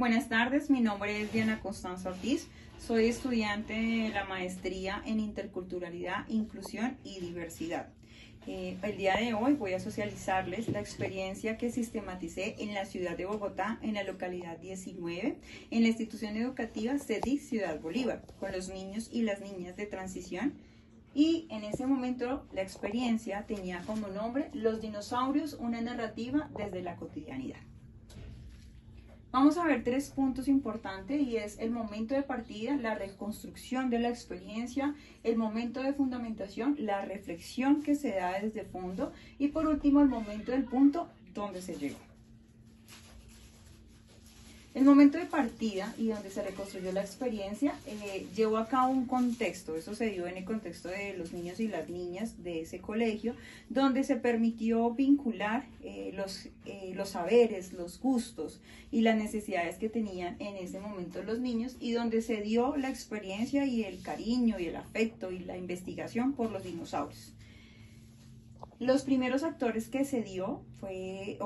Buenas tardes, mi nombre es Diana Constanza Ortiz, soy estudiante de la maestría en Interculturalidad, Inclusión y Diversidad. El día de hoy voy a socializarles la experiencia que sistematicé en la ciudad de Bogotá, en la localidad 19, en la institución educativa CEDIC Ciudad Bolívar, con los niños y las niñas de transición. Y en ese momento la experiencia tenía como nombre Los dinosaurios, una narrativa desde la cotidianidad. Vamos a ver tres puntos importantes y es el momento de partida, la reconstrucción de la experiencia, el momento de fundamentación, la reflexión que se da desde fondo y por último el momento del punto donde se llegó. El momento de partida y donde se reconstruyó la experiencia llevó a cabo un contexto, eso se dio en el contexto de los niños y las niñas de ese colegio, donde se permitió vincular los saberes, los gustos y las necesidades que tenían en ese momento los niños y donde se dio la experiencia y el cariño y el afecto y la investigación por los dinosaurios. Los primeros actores que se dio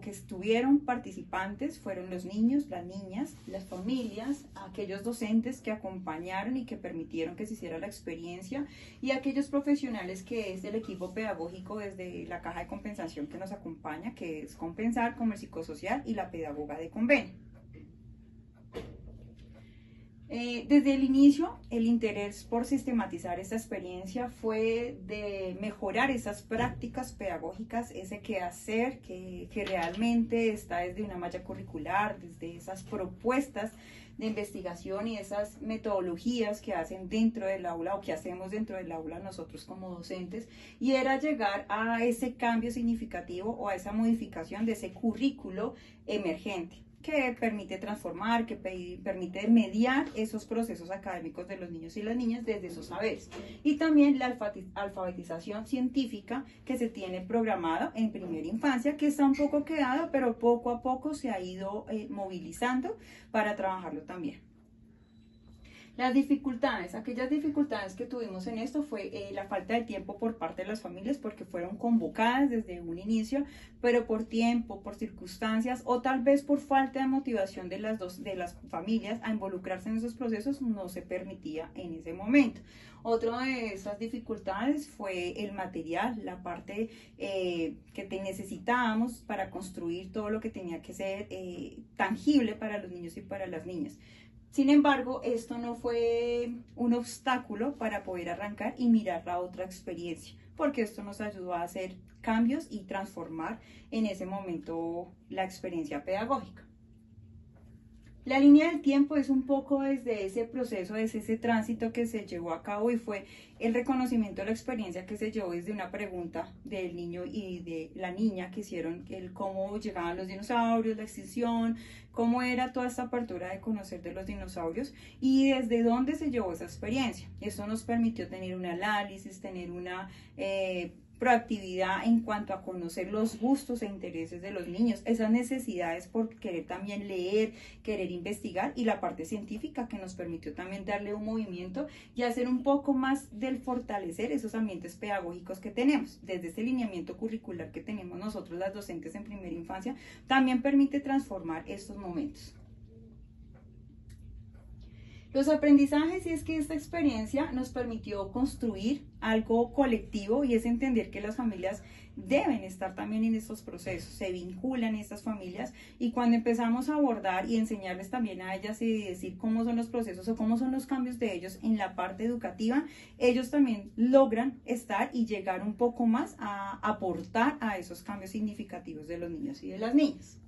que estuvieron participantes fueron los niños, las niñas, las familias, aquellos docentes que acompañaron y que permitieron que se hiciera la experiencia y aquellos profesionales que es el equipo pedagógico desde la caja de compensación que nos acompaña, que es Compensar, Comer Psicosocial y la pedagoga de convenio. Desde el inicio, el interés por sistematizar esta experiencia fue de mejorar esas prácticas pedagógicas, ese quehacer que realmente está desde una malla curricular, desde esas propuestas de investigación y esas metodologías que hacen dentro del aula o que hacemos dentro del aula nosotros como docentes, y era llegar a ese cambio significativo o a esa modificación de ese currículo emergente, que permite transformar, que permite mediar esos procesos académicos de los niños y las niñas desde esos saberes. Y también la alfabetización científica que se tiene programada en primera infancia, que está un poco quedada, pero poco a poco se ha ido movilizando para trabajarlo también. Las dificultades, aquellas dificultades que tuvimos en esto fue la falta de tiempo por parte de las familias porque fueron convocadas desde un inicio, pero por tiempo, por circunstancias o tal vez por falta de motivación de las familias a involucrarse en esos procesos no se permitía en ese momento. Otra de esas dificultades fue el material, la parte que necesitábamos para construir todo lo que tenía que ser tangible para los niños y para las niñas. Sin embargo, esto no fue un obstáculo para poder arrancar y mirar la otra experiencia, porque esto nos ayudó a hacer cambios y transformar en ese momento la experiencia pedagógica. La línea del tiempo es un poco desde ese proceso, desde ese tránsito que se llevó a cabo y fue el reconocimiento de la experiencia que se llevó desde una pregunta del niño y de la niña que hicieron el cómo llegaban los dinosaurios, la extinción, cómo era toda esta apertura de conocer de los dinosaurios y desde dónde se llevó esa experiencia. Eso nos permitió tener un análisis, tener una proactividad en cuanto a conocer los gustos e intereses de los niños, esas necesidades por querer también leer, querer investigar y la parte científica que nos permitió también darle un movimiento y hacer un poco más del fortalecer esos ambientes pedagógicos que tenemos. Desde ese lineamiento curricular que tenemos nosotros las docentes en primera infancia, también permite transformar estos momentos. Los aprendizajes, y es que esta experiencia nos permitió construir algo colectivo y es entender que las familias deben estar también en estos procesos, se vinculan estas familias y cuando empezamos a abordar y enseñarles también a ellas y decir cómo son los procesos o cómo son los cambios de ellos en la parte educativa, ellos también logran estar y llegar un poco más a aportar a esos cambios significativos de los niños y de las niñas.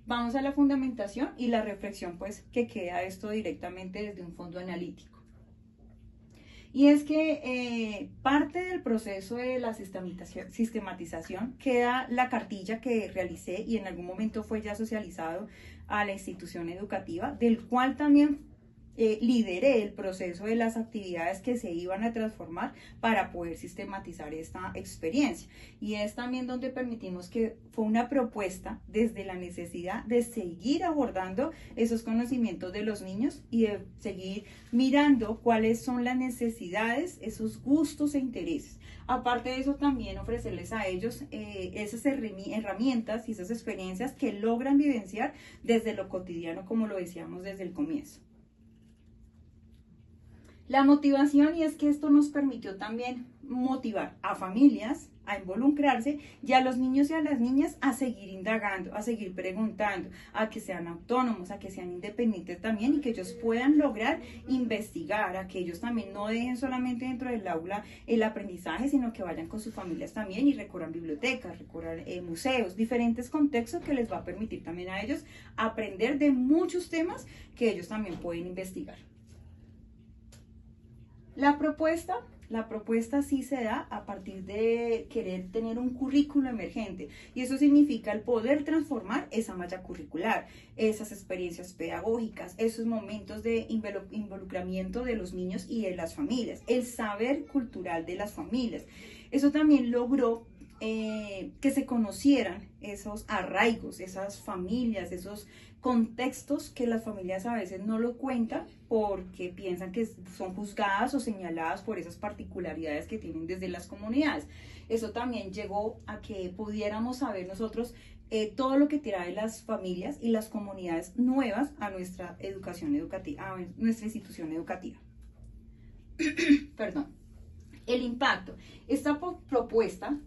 Vamos a la fundamentación y la reflexión pues que queda esto directamente desde un fondo analítico. Y es que parte del proceso de la sistematización queda la cartilla que realicé y en algún momento fue ya socializado a la institución educativa, del cual también lideré el proceso de las actividades que se iban a transformar para poder sistematizar esta experiencia. Y es también donde permitimos que fue una propuesta desde la necesidad de seguir abordando esos conocimientos de los niños y de seguir mirando cuáles son las necesidades, esos gustos e intereses. Aparte de eso, también ofrecerles a ellos esas herramientas y esas experiencias que logran vivenciar desde lo cotidiano, como lo decíamos desde el comienzo. La motivación, y es que esto nos permitió también motivar a familias a involucrarse y a los niños y a las niñas a seguir indagando, a seguir preguntando, a que sean autónomos, a que sean independientes también y que ellos puedan lograr investigar, a que ellos también no dejen solamente dentro del aula el aprendizaje, sino que vayan con sus familias también y recorran bibliotecas, recorran museos, diferentes contextos que les va a permitir también a ellos aprender de muchos temas que ellos también pueden investigar. La propuesta sí se da a partir de querer tener un currículo emergente y eso significa el poder transformar esa malla curricular, esas experiencias pedagógicas, esos momentos de involucramiento de los niños y de las familias, el saber cultural de las familias. Eso también logró que se conocieran esos arraigos, esas familias, esos contextos que las familias a veces no lo cuentan porque piensan que son juzgadas o señaladas por esas particularidades que tienen desde las comunidades. Eso también llegó a que pudiéramos saber nosotros todo lo que trae las familias y las comunidades nuevas a nuestra educación educativa, a nuestra institución educativa. Perdón. El impacto. Esta propuesta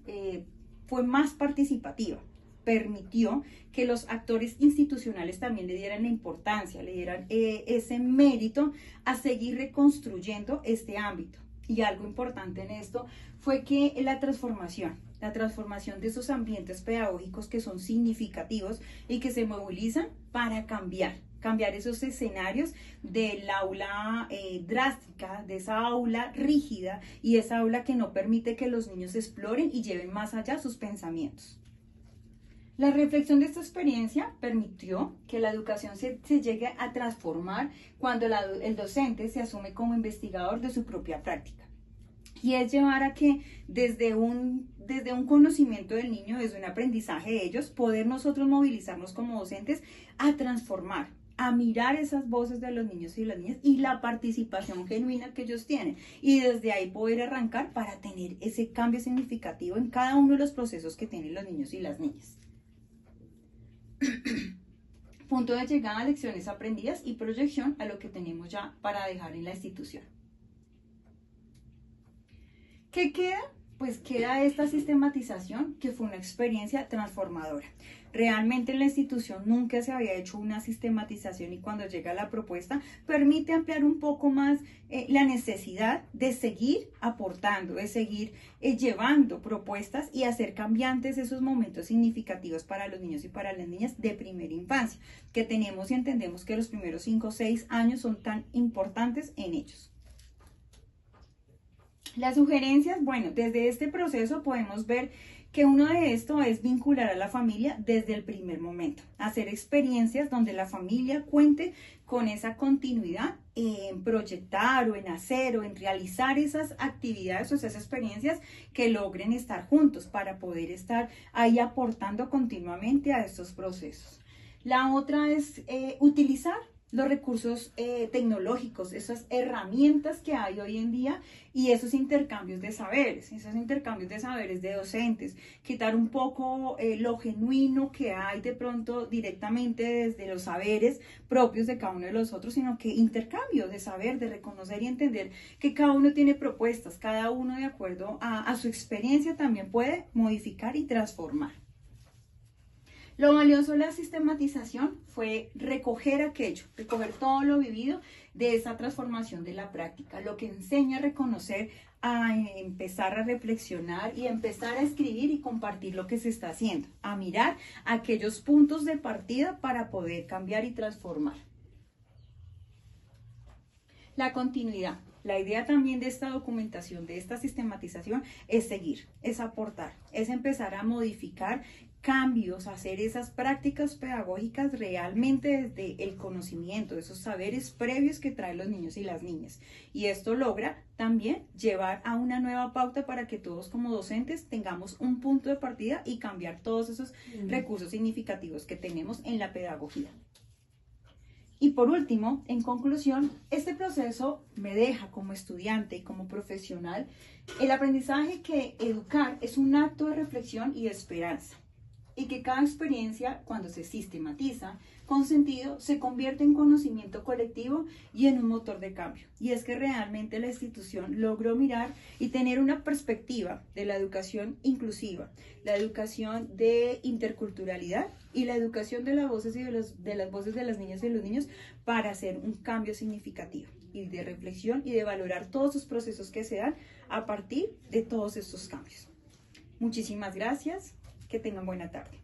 fue más participativa, permitió que los actores institucionales también le dieran la importancia, le dieran ese mérito a seguir reconstruyendo este ámbito. Y algo importante en esto fue que la transformación de esos ambientes pedagógicos que son significativos y que se movilizan para cambiar esos escenarios del aula drástica, de esa aula rígida y esa aula que no permite que los niños exploren y lleven más allá sus pensamientos. La reflexión de esta experiencia permitió que la educación se llegue a transformar cuando el docente se asume como investigador de su propia práctica. Y es llevar a que desde un conocimiento del niño, desde un aprendizaje de ellos, poder nosotros movilizarnos como docentes a transformar, a mirar esas voces de los niños y las niñas y la participación genuina que ellos tienen. Y desde ahí poder arrancar para tener ese cambio significativo en cada uno de los procesos que tienen los niños y las niñas. Punto de llegada a lecciones aprendidas y proyección a lo que tenemos ya para dejar en la institución. ¿Qué queda? Pues queda esta sistematización que fue una experiencia transformadora. Realmente en la institución nunca se había hecho una sistematización y cuando llega la propuesta permite ampliar un poco más la necesidad de seguir aportando, de seguir llevando propuestas y hacer cambiantes esos momentos significativos para los niños y para las niñas de primera infancia, que tenemos y entendemos que los primeros 5 o 6 años son tan importantes en ellos. Las sugerencias, bueno, desde este proceso podemos ver que uno de estos es vincular a la familia desde el primer momento, hacer experiencias donde la familia cuente con esa continuidad en proyectar o en hacer o en realizar esas actividades o esas experiencias que logren estar juntos para poder estar ahí aportando continuamente a estos procesos. La otra es utilizar los recursos tecnológicos, esas herramientas que hay hoy en día y esos intercambios de saberes de docentes, quitar un poco lo genuino que hay de pronto directamente desde los saberes propios de cada uno de los otros, sino que intercambio de saber, de reconocer y entender que cada uno tiene propuestas, cada uno de acuerdo a su experiencia también puede modificar y transformar. Lo valioso de la sistematización fue recoger todo lo vivido de esa transformación de la práctica, lo que enseña a reconocer, a empezar a reflexionar y empezar a escribir y compartir lo que se está haciendo, a mirar aquellos puntos de partida para poder cambiar y transformar. La continuidad. La idea también de esta documentación, de esta sistematización, es seguir, es aportar, es empezar a modificar cambios, hacer esas prácticas pedagógicas realmente desde el conocimiento, esos saberes previos que traen los niños y las niñas. Y esto logra también llevar a una nueva pauta para que todos como docentes tengamos un punto de partida y cambiar todos esos recursos significativos que tenemos en la pedagogía. Y por último, en conclusión, este proceso me deja como estudiante y como profesional el aprendizaje que educar es un acto de reflexión y de esperanza, y que cada experiencia, cuando se sistematiza con sentido, se convierte en conocimiento colectivo y en un motor de cambio. Y es que realmente la institución logró mirar y tener una perspectiva de la educación inclusiva, la educación de interculturalidad y la educación de las voces de las niñas y los niños para hacer un cambio significativo y de reflexión y de valorar todos los procesos que se dan a partir de todos estos cambios. Muchísimas gracias. Que tengan buena tarde.